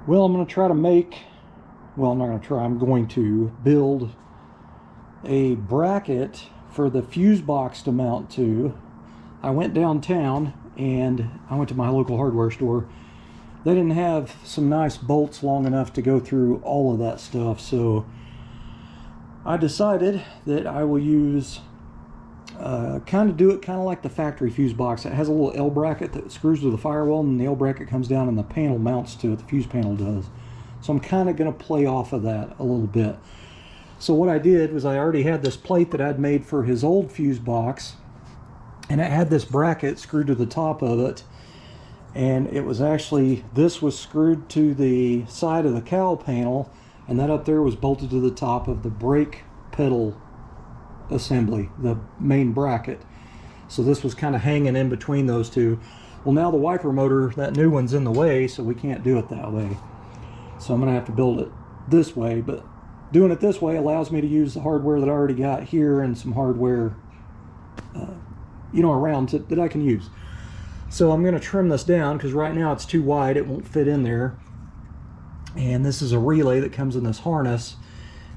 Well, I'm going to try to make, well, I'm not going to try, I'm going to build a bracket for the fuse box to mount to. I went downtown and I went to my local hardware store. They didn't have some nice bolts long enough to go through all of that stuff, so I decided that I will use do it kind of like the factory fuse box. It has a little L bracket that screws to the firewall, and the L bracket comes down and the panel mounts to it. The fuse panel does. So I'm kind of going to play off of that a little bit. So what I did was I already had this plate that I'd made for his old fuse box, and it had this bracket screwed to the top of it, and it was actually, this was screwed to the side of the cowl panel, and that up there was bolted to the top of the brake pedal assembly, the main bracket. So this was kind of hanging in between those two. Well, now the wiper motor, that new one's in the way, so we can't do it that way. So I'm going to have to build it this way, but doing it this way allows me to use the hardware that I already got here and some hardware around that I can use. So I'm going to trim this down because right now it's too wide, it won't fit in there. And this is a relay that comes in this harness,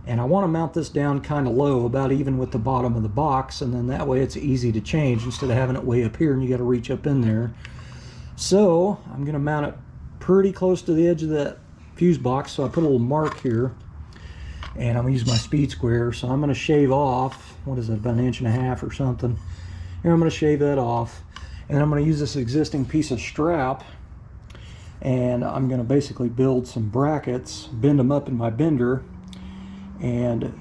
and I want to mount this down kind of low, about even with the bottom of the box, and then that way it's easy to change instead of having it way up here and you got to reach up in there. So I'm going to mount it pretty close to the edge of that fuse box, so I put a little mark here, and I'm going to use my speed square. So I'm going to shave off, what is it, about 1.5 inches or something. Here I'm going to shave that off, and then I'm going to use this existing piece of strap, and I'm going to basically build some brackets, bend them up in my bender, and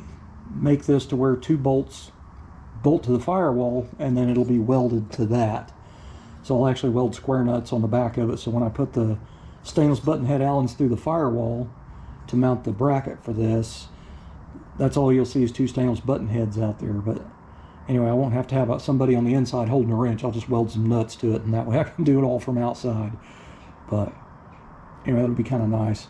make this to where 2 bolts bolt to the firewall, and then it'll be welded to that. So I'll actually weld square nuts on the back of it, so when I put the stainless button head Allens through the firewall to mount the bracket for this, that's all you'll see is 2 stainless button heads out there. But anyway, I won't have to have somebody on the inside holding a wrench. I'll just weld some nuts to it, and that way I can do it all from outside. But anyway, that'll be kind of nice.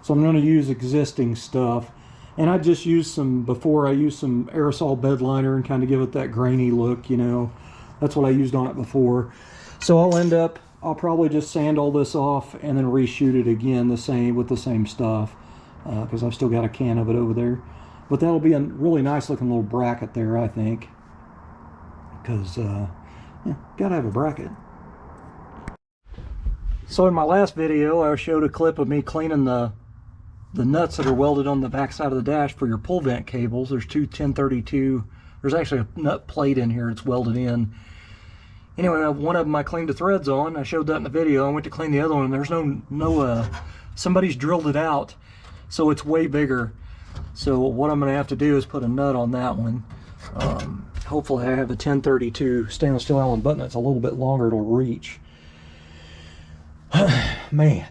So I'm going to use existing stuff. And I just used some, before I used some aerosol bed liner and kind of give it that grainy look, you know. That's what I used on it before. So I'll probably just sand all this off and then reshoot it again with the same stuff. Because I've still got a can of it over there. But that'll be a really nice looking little bracket there, I think. Because, yeah, gotta have a bracket. So in my last video, I showed a clip of me cleaning the nuts that are welded on the back side of the dash for your pull vent cables. There's 2 1032. There's actually a nut plate in here that's welded in. Anyway, one of them I cleaned the threads on. I showed that in the video. I went to clean the other one, and there's somebody's drilled it out, so it's way bigger. So what I'm going to have to do is put a nut on that one. Hopefully I have a 1032 stainless steel Allen button that's a little bit longer to reach. Man.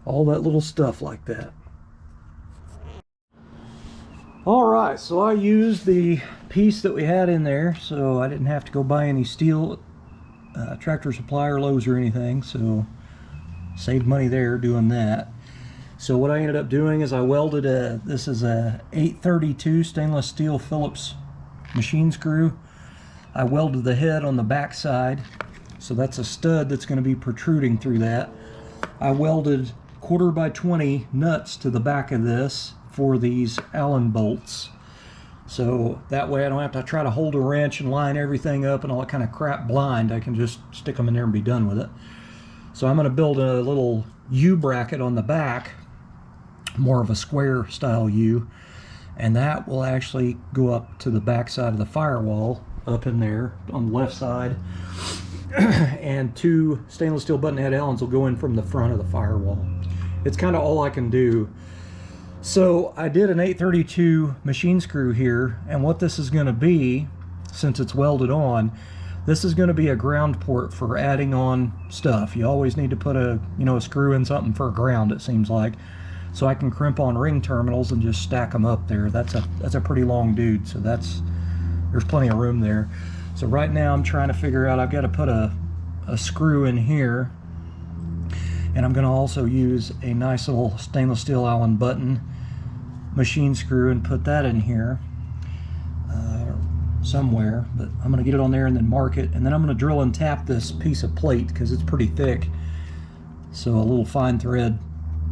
All that little stuff like that. Alright, so I used the piece that we had in there, so I didn't have to go buy any steel Tractor Supply or Lowe's or anything, so saved money there doing that. So what I ended up doing is I welded this is a 832 stainless steel Phillips machine screw. I welded the head on the back side, so that's a stud that's going to be protruding through that. I welded 1/4x20 nuts to the back of this for these Allen bolts, so that way I don't have to try to hold a wrench and line everything up and all that kind of crap blind. I can just stick them in there and be done with it. So I'm going to build a little U bracket on the back, more of a square style U, and that will actually go up to the back side of the firewall up in there on the left side. And 2 stainless steel button head Allens will go in from the front of the firewall. It's kind of all I can do. So I did an 832 machine screw here, and what this is going to be, since it's welded on, this is going to be a ground port for adding on stuff. You always need to put a screw in something for a ground, it seems like. So I can crimp on ring terminals and just stack them up there. That's a pretty long dude, so there's plenty of room there. So right now I'm trying to figure out, I've got to put a screw in here, and I'm going to also use a nice little stainless steel Allen button machine screw and put that in here somewhere, but I'm going to get it on there and then mark it, and then I'm going to drill and tap this piece of plate because it's pretty thick, so a little fine thread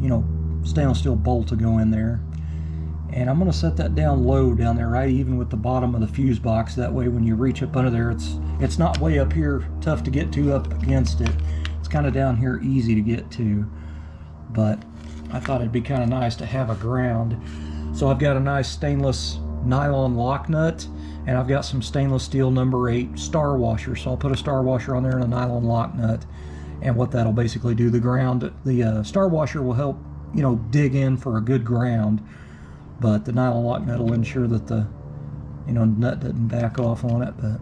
you know, stainless steel bolt to go in there. And I'm going to set that down low down there, right even with the bottom of the fuse box. That way when you reach up under there, it's not way up here tough to get to up against it. It's kind of down here easy to get to. But I thought it'd be kind of nice to have a ground. So I've got a nice stainless nylon lock nut, and I've got some stainless steel number 8 star washer. So I'll put a star washer on there and a nylon lock nut. And what that'll basically do, the star washer will help, you know, dig in for a good ground. But the nylon lock nut will ensure that the, you know, nut doesn't back off on it. But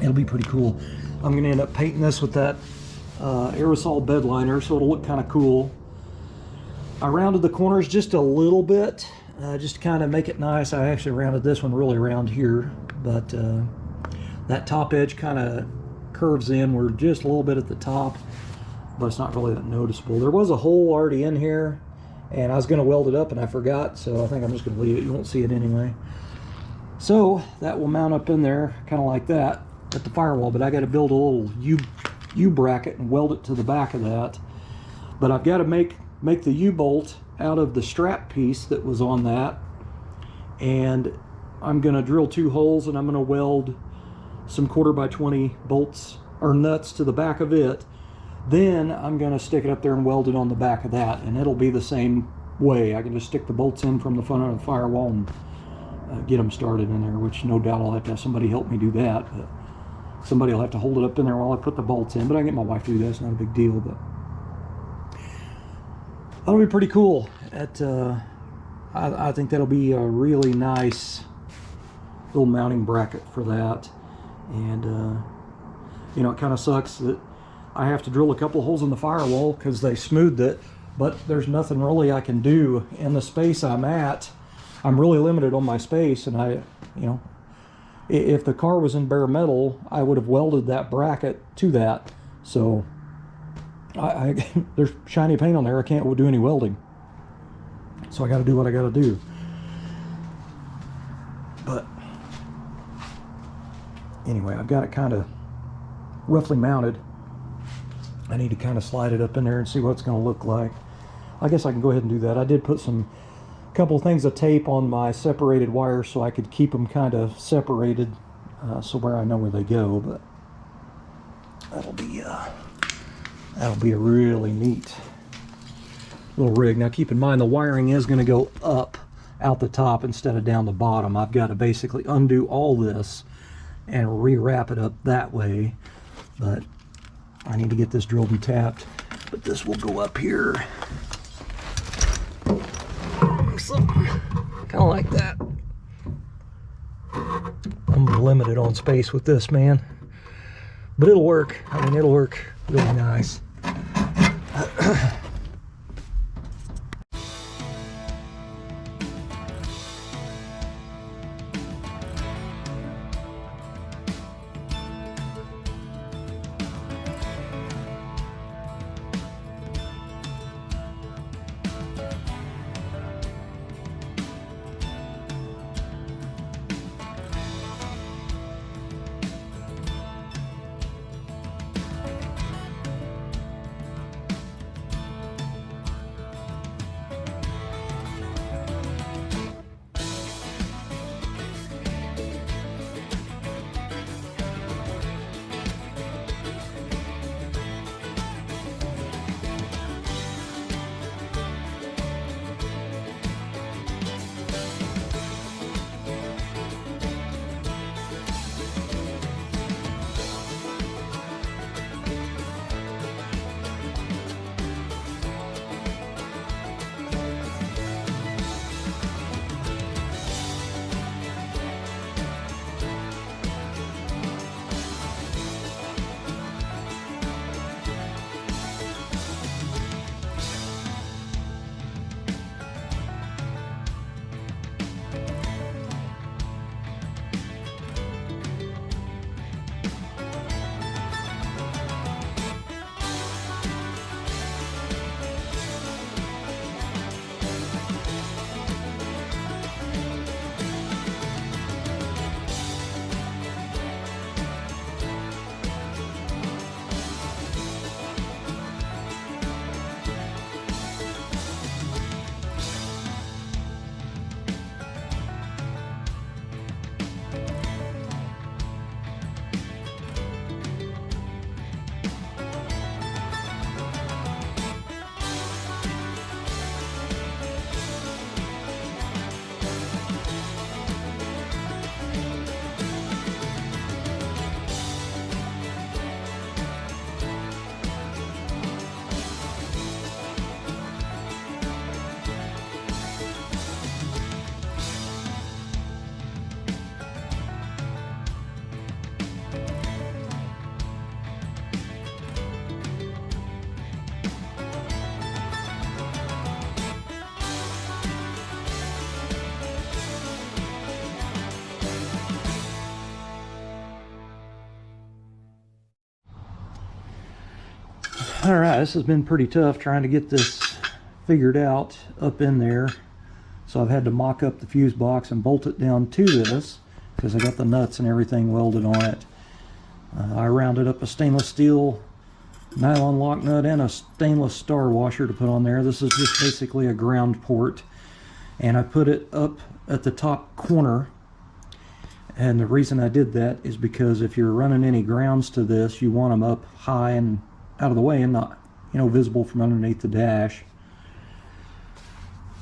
it'll be pretty cool. I'm going to end up painting this with that aerosol bed liner, so it'll look kind of cool. I rounded the corners just a little bit, just to kind of make it nice. I actually rounded this one really around here, but that top edge kind of curves in. We're just a little bit at the top, but it's not really that noticeable. There was a hole already in here, and I was going to weld it up and I forgot, so I think I'm just going to leave it. You won't see it anyway. So that will mount up in there kind of like that at the firewall, but I got to build a little U bracket and weld it to the back of that. But I've got to make the U-bolt out of the strap piece that was on that, and I'm going to drill 2 holes, and I'm going to weld some 1/4x20 bolts or nuts to the back of it. Then I'm going to stick it up there and weld it on the back of that, and it'll be the same way. I can just stick the bolts in from the front of the firewall and get them started in there, which no doubt I'll have to have somebody help me do that. But somebody will have to hold it up in there while I put the bolts in, but I can get my wife to do that. It's not a big deal, but that'll be pretty cool. I think that'll be a really nice little mounting bracket for that. And you know, it kind of sucks that I have to drill a couple holes in the firewall because they smoothed it, but there's nothing really I can do in the space I'm at. I'm really limited on my space, and you know, if the car was in bare metal, I would have welded that bracket to that. So there's shiny paint on there. I can't do any welding, so I got to do what I got to do. But anyway, I've got it kind of roughly mounted. I need to kind of slide it up in there and see what it's going to look like. I guess I can go ahead and do that. I did put couple things of tape on my separated wires so I could keep them kind of separated, so where I know where they go. But that'll be a really neat little rig. Now keep in mind the wiring is going to go up out the top instead of down the bottom. I've got to basically undo all this and rewrap it up that way, but I need to get this drilled and tapped. But this will go up here, something kind of like that. I'm limited on space with this, man, but it'll work. I mean, it'll work really nice. Alright, this has been pretty tough trying to get this figured out up in there. So I've had to mock up the fuse box and bolt it down to this because I got the nuts and everything welded on it. I rounded up a stainless steel nylon lock nut and a stainless star washer to put on there. This is just basically a ground port, and I put it up at the top corner. And the reason I did that is because if you're running any grounds to this, you want them up high and out of the way and not, you know, visible from underneath the dash.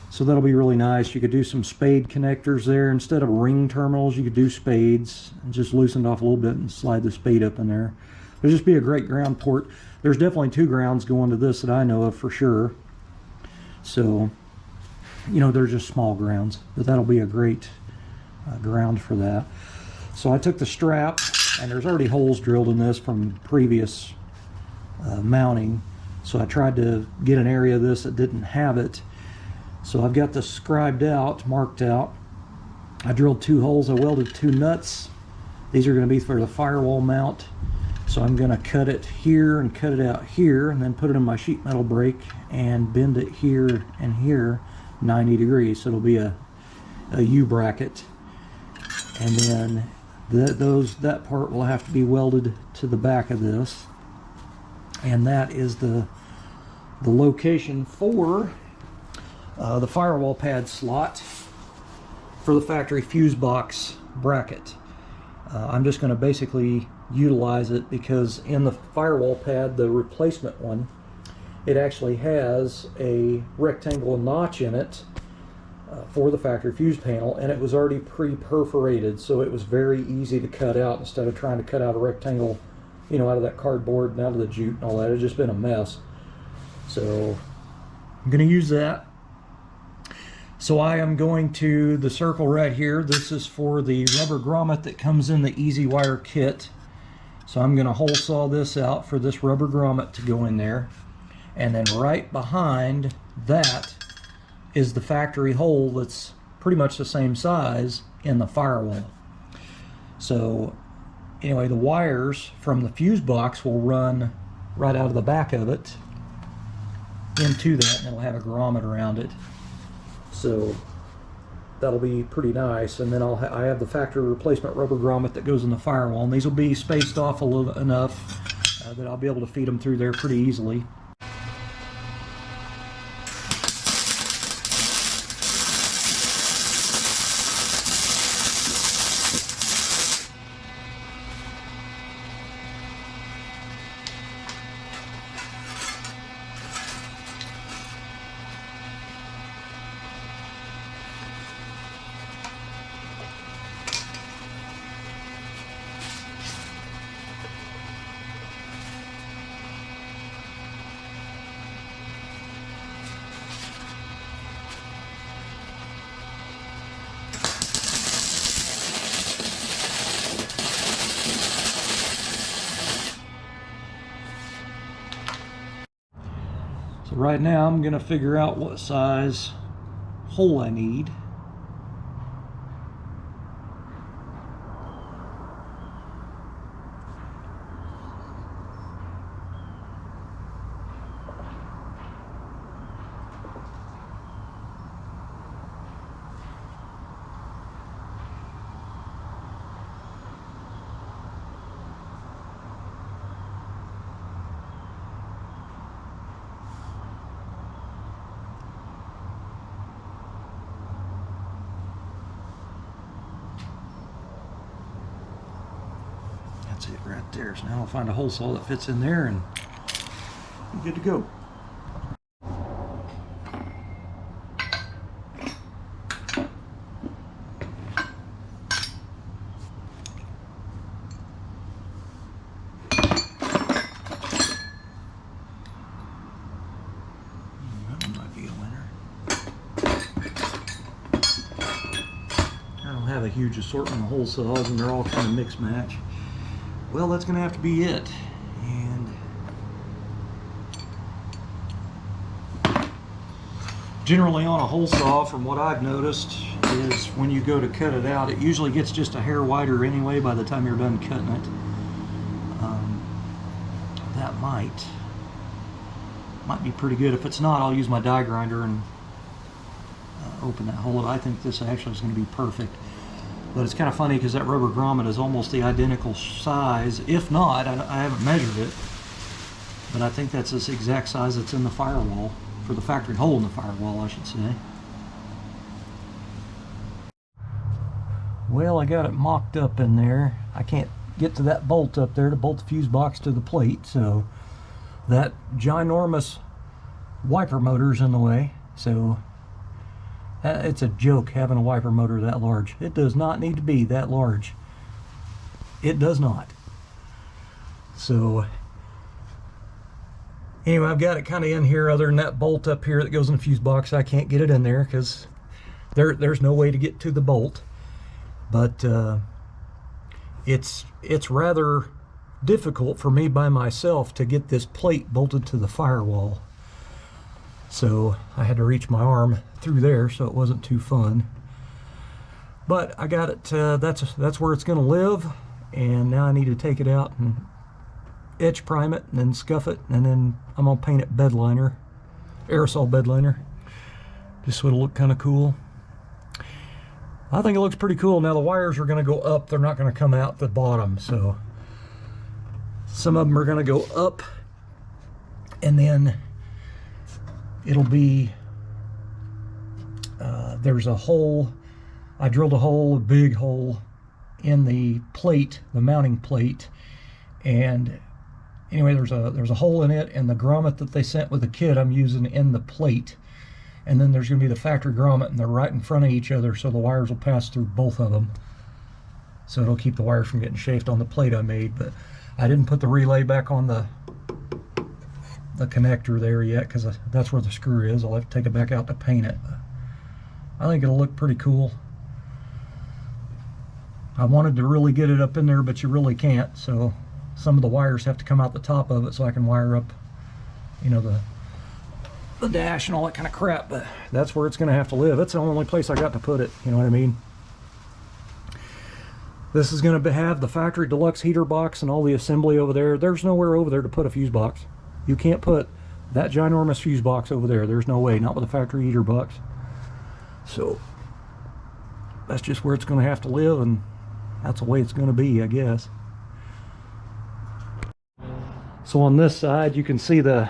So that'll be really nice. You could do some spade connectors there. Instead of ring terminals, you could do spades and just loosen it off a little bit and slide the spade up in there. There'll just be a great ground port. There's definitely 2 grounds going to this that I know of for sure. So, you know, they're just small grounds, but that'll be a great ground for that. So I took the strap, and there's already holes drilled in this from previous mounting. So I tried to get an area of this that didn't have it. So I've got this scribed out, marked out. I drilled 2 holes. I welded 2 nuts. These are going to be for the firewall mount. So I'm going to cut it here and cut it out here, and then put it in my sheet metal brake and bend it here and here 90 degrees. So it'll be a U bracket. And then that part will have to be welded to the back of this. And that is the location for the firewall pad slot for the factory fuse box bracket. I'm just going to basically utilize it because in the firewall pad, the replacement one, it actually has a rectangle notch in it for the factory fuse panel, and it was already pre-perforated, so it was very easy to cut out instead of trying to cut out a rectangle, you know, out of that cardboard and out of the jute and all that. It's just been a mess. So I'm going to use that. So I am going to the circle right here. This is for the rubber grommet that comes in the Easy Wire kit. So I'm going to hole saw this out for this rubber grommet to go in there. And then right behind that is the factory hole that's pretty much the same size in the firewall. So anyway, the wires from the fuse box will run right out of the back of it into that, and it'll have a grommet around it. So that'll be pretty nice. And then I have the factory replacement rubber grommet that goes in the firewall, and these will be spaced off a little enough that I'll be able to feed them through there pretty easily. So right now I'm going to figure out what size hole I need. That's it right there. So now I'll find a hole saw that fits in there and be good to go. That one might be a winner. I don't have a huge assortment of hole saws, and they're all kind of mixed match. Well, that's going to have to be it. And generally on a hole saw, from what I've noticed, is when you go to cut it out, it usually gets just a hair wider anyway by the time you're done cutting it. That might might be pretty good. If it's not, I'll use my die grinder and open that hole. I think this actually is going to be perfect. But it's kind of funny because that rubber grommet is almost the identical size. If not, I haven't measured it, but I think that's this exact size that's in the firewall, for the factory hole in the firewall, I should say. Well, I got it mocked up in there. I can't get to that bolt up there to bolt the fuse box to the plate, so that ginormous wiper motor's in the way. So it's a joke having a wiper motor that large. It does not need to be that large. It does not. So anyway, I've got it kind of in here. Other than that bolt up here that goes in the fuse box, I can't get it in there because there's no way to get to the bolt. But it's rather difficult for me by myself to get this plate bolted to the firewall. So I had to reach my arm through there, so it wasn't too fun. But I got it, that's where it's going to live, and now I need to take it out and etch prime it and then scuff it, and then I'm going to paint it bed liner, aerosol bed liner, just so it'll look kind of cool. I think it looks pretty cool. Now the wires are going to go up, they're not going to come out the bottom, so some of them are going to go up, and then it'll be there's a hole. I drilled a big hole in the plate, the mounting plate, and anyway, there's a hole in it, and the grommet that they sent with the kit I'm using in the plate, and then there's going to be the factory grommet, and they're right in front of each other, so the wires will pass through both of them, so it'll keep the wires from getting chafed on the plate I made. But I didn't put the relay back on the connector there yet, because that's where the screw is. I'll have to take it back out to paint it. I think it'll look pretty cool. I wanted to really get it up in there, but you really can't, so some of the wires have to come out the top of it so I can wire up, you know, the dash and all that kind of crap. But that's where it's going to have to live. That's the only place I got to put it, you know what I mean? This is going to have the factory deluxe heater box and all the assembly over there. There's nowhere over there to put a fuse box. You can't put that ginormous fuse box over there. There's no way, not with a factory heater box. So that's just where it's going to have to live, and that's the way it's going to be, I guess. So on this side you can see the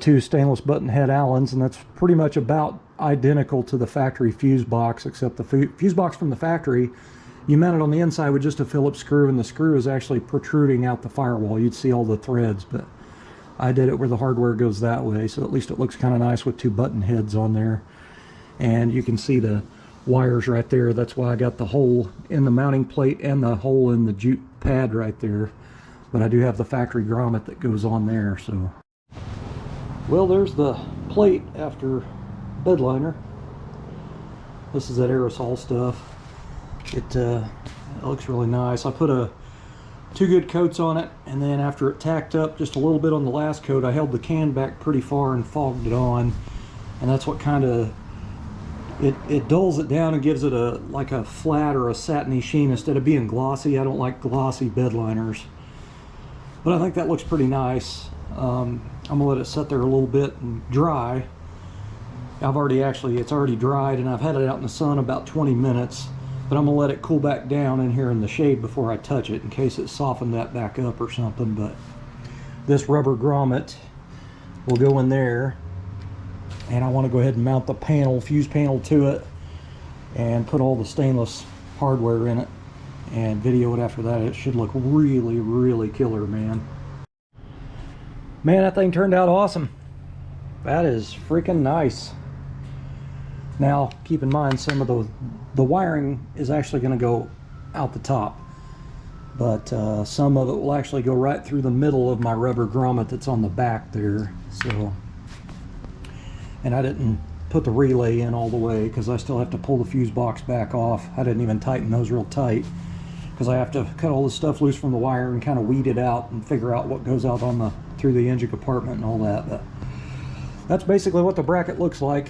two stainless button head Allens, and that's pretty much about identical to the factory fuse box, except the fuse box from the factory, you mount it on the inside with just a Phillips screw, and the screw is actually protruding out the firewall. You'd see all the threads, but I did it where the hardware goes that way, so at least it looks kind of nice with two button heads on there. And you can see the wires right there. That's why I got the hole in the mounting plate and the hole in the jute pad right there. But I do have the factory grommet that goes on there. So, well, there's the plate after bed liner. This is that aerosol stuff. It looks really nice. I put two good coats on it, and then after it tacked up just a little bit on the last coat, I held the can back pretty far and fogged it on, and that's what kind of it dulls it down and gives it like a flat or a satiny sheen instead of being glossy. I don't like glossy bed liners, but I think that looks pretty nice. I'm gonna let it sit there a little bit and dry. It's already dried, and I've had it out in the sun about 20 minutes, but I'm gonna let it cool back down in here in the shade before I touch it, in case it softened that back up or something. But this rubber grommet will go in there, and I want to go ahead and mount the panel, fuse panel, to it, and put all the stainless hardware in it and video it after that. It should look really, really killer, man. Man, that thing turned out awesome. That is freaking nice. Now, keep in mind, some of the wiring is actually going to go out the top, but some of it will actually go right through the middle of my rubber grommet that's on the back there. So, and I didn't put the relay in all the way because I still have to pull the fuse box back off. I didn't even tighten those real tight because I have to cut all the stuff loose from the wire and kind of weed it out and figure out what goes out on through the engine compartment and all that. But that's basically what the bracket looks like.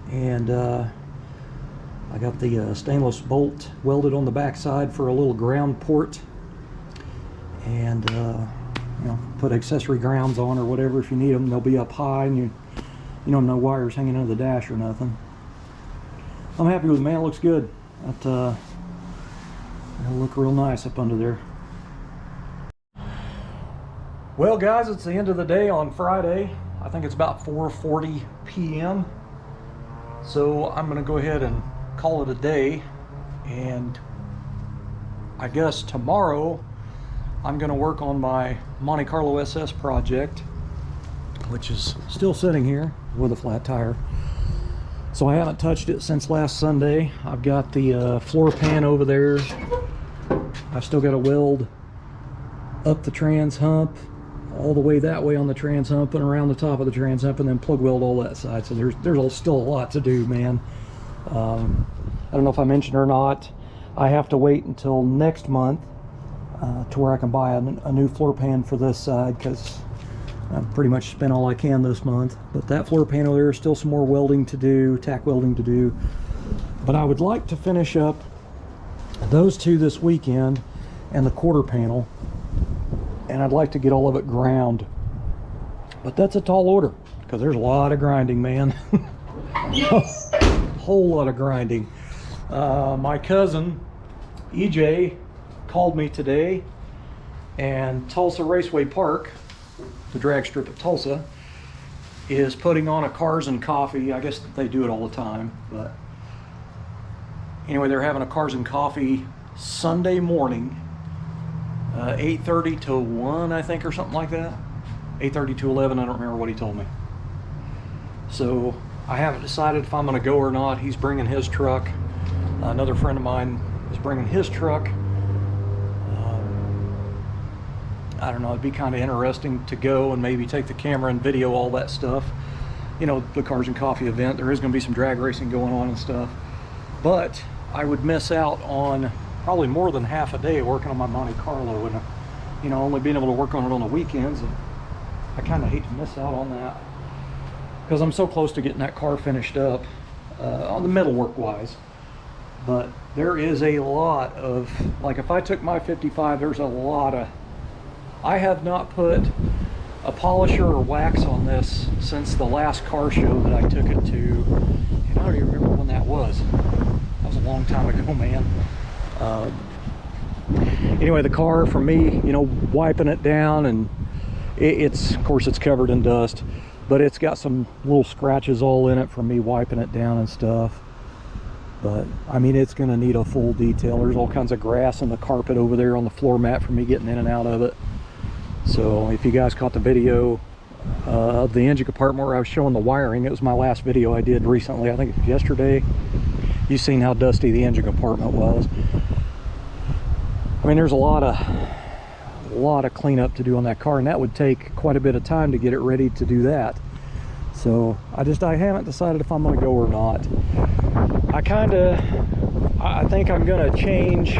And I got the stainless bolt welded on the back side for a little ground port, and you know, put accessory grounds on or whatever if you need them. They'll be up high, and you know, no wires hanging under the dash or nothing. I'm happy with it, man. It looks good. It'll look real nice up under there. Well, guys, it's the end of the day on Friday. I think it's about 4:40 p.m. So I'm going to go ahead and call it a day. And I guess tomorrow I'm going to work on my Monte Carlo SS project, which is still sitting here with a flat tire. So I haven't touched it since last Sunday. I've got the floor pan over there. I've still got to weld up the trans hump all the way that way on the trans hump and around the top of the trans hump, and then plug weld all that side. So there's still a lot to do, man. I don't know if I mentioned or not, I have to wait until next month to where I can buy a new floor pan for this side, because I've pretty much spent all I can this month. But that floor pan over there is still some more welding to do, tack welding to do. But I would like to finish up those two this weekend and the quarter panel, and I'd like to get all of it ground. But that's a tall order, because there's a lot of grinding, man. Whole lot of grinding. My cousin EJ called me today, and Tulsa Raceway Park, the drag strip at Tulsa, is putting on a Cars and Coffee. I guess they do it all the time, but anyway, they're having a Cars and Coffee Sunday morning, 8:30 to 1, I think, or something like that. 8:30 to 11, I don't remember what he told me. So I haven't decided if I'm going to go or not. He's bringing his truck. Another friend of mine is bringing his truck. I don't know, it'd be kind of interesting to go and maybe take the camera and video all that stuff. You know, the Cars and Coffee event. There is going to be some drag racing going on and stuff. But I would miss out on probably more than half a day working on my Monte Carlo, and you know, only being able to work on it on the weekends. And I kind of hate to miss out on that, because I'm so close to getting that car finished up on the metal work wise. But there is a lot of, like, if I took my 55, there's a lot of, I have not put a polisher or wax on this since the last car show that I took it to, and I don't even remember when that was. That was a long time ago, man. Anyway, the car, for me, you know, wiping it down, and it's, of course, it's covered in dust, but it's got some little scratches all in it from me wiping it down and stuff. But I mean, it's going to need a full detail. There's all kinds of grass in the carpet over there on the floor mat for me getting in and out of it. So if you guys caught the video of the engine compartment where I was showing the wiring, it was my last video I did recently. I think it was yesterday. You've seen how dusty the engine compartment was. I mean, there's a lot of cleanup to do on that car, and that would take quite a bit of time to get it ready to do that. So I haven't decided if I'm going to go or not. I think I'm going to change.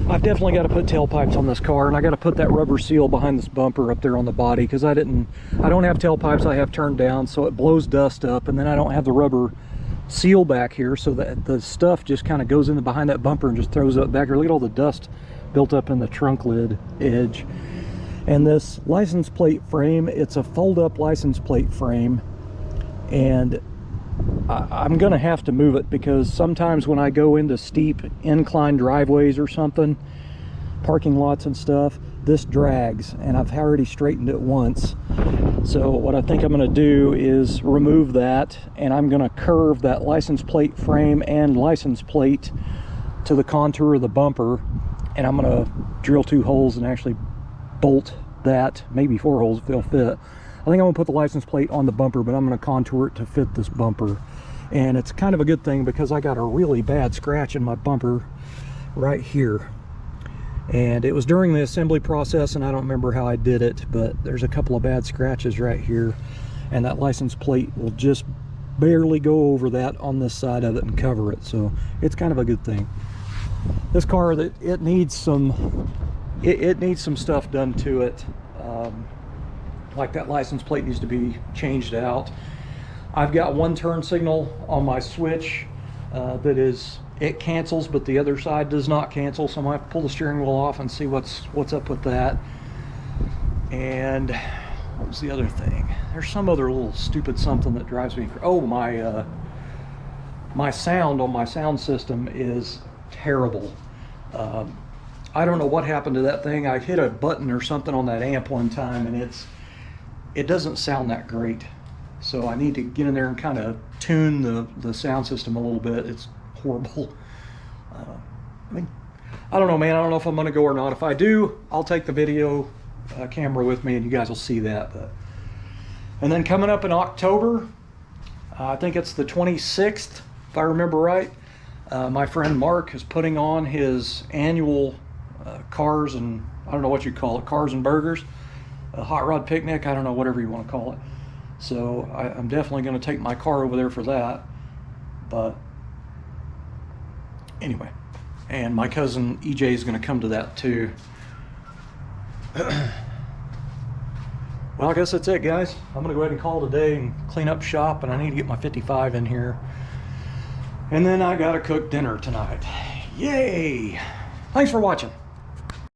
I've definitely got to put tailpipes on this car, and I got to put that rubber seal behind this bumper up there on the body, because I don't have tailpipes. I have turned down, so it blows dust up, and then I don't have the rubber seal back here, so that the stuff just kind of goes in behind that bumper and just throws up back here. Look at all the dust built up in the trunk lid edge. And this license plate frame, it's a fold-up license plate frame, and I'm gonna have to move it, because sometimes when I go into steep incline driveways or something, parking lots and stuff, this drags, and I've already straightened it once. So what I think I'm going to do is remove that, and I'm going to curve that license plate frame and license plate to the contour of the bumper, and I'm going to drill 2 holes and actually bolt that, maybe 4 holes if they'll fit. I think I'm going to put the license plate on the bumper, but I'm going to contour it to fit this bumper. And it's kind of a good thing, because I got a really bad scratch in my bumper right here. And it was during the assembly process, and I don't remember how I did it, but there's a couple of bad scratches right here, and that license plate will just barely go over that on this side of it and cover it. So it's kind of a good thing. This car, it needs some stuff done to it. Like that license plate needs to be changed out. I've got one turn signal on my switch it cancels, but the other side does not cancel, so I might have to pull the steering wheel off and see what's up with that. And what was the other thing? There's some other little stupid something that drives me. Oh, my sound on my sound system is terrible. I don't know what happened to that thing. I hit a button or something on that amp one time, and it doesn't sound that great. So I need to get in there and kind of tune the sound system a little bit. It's horrible. I mean, I don't know, man. I don't know if I'm going to go or not. If I do, I'll take the video camera with me, and you guys will see that. And then coming up in October, I think it's the 26th, if I remember right, my friend Mark is putting on his annual cars and, I don't know what you call it, cars and burgers, a hot rod picnic, I don't know, whatever you want to call it. So I'm definitely going to take my car over there for that. But anyway, and my cousin EJ is going to come to that too. Well, I guess that's it, guys. I'm gonna go ahead and call today and clean up shop, and I need to get my 55 in here. And then I gotta cook dinner tonight. Yay! Thanks for watching.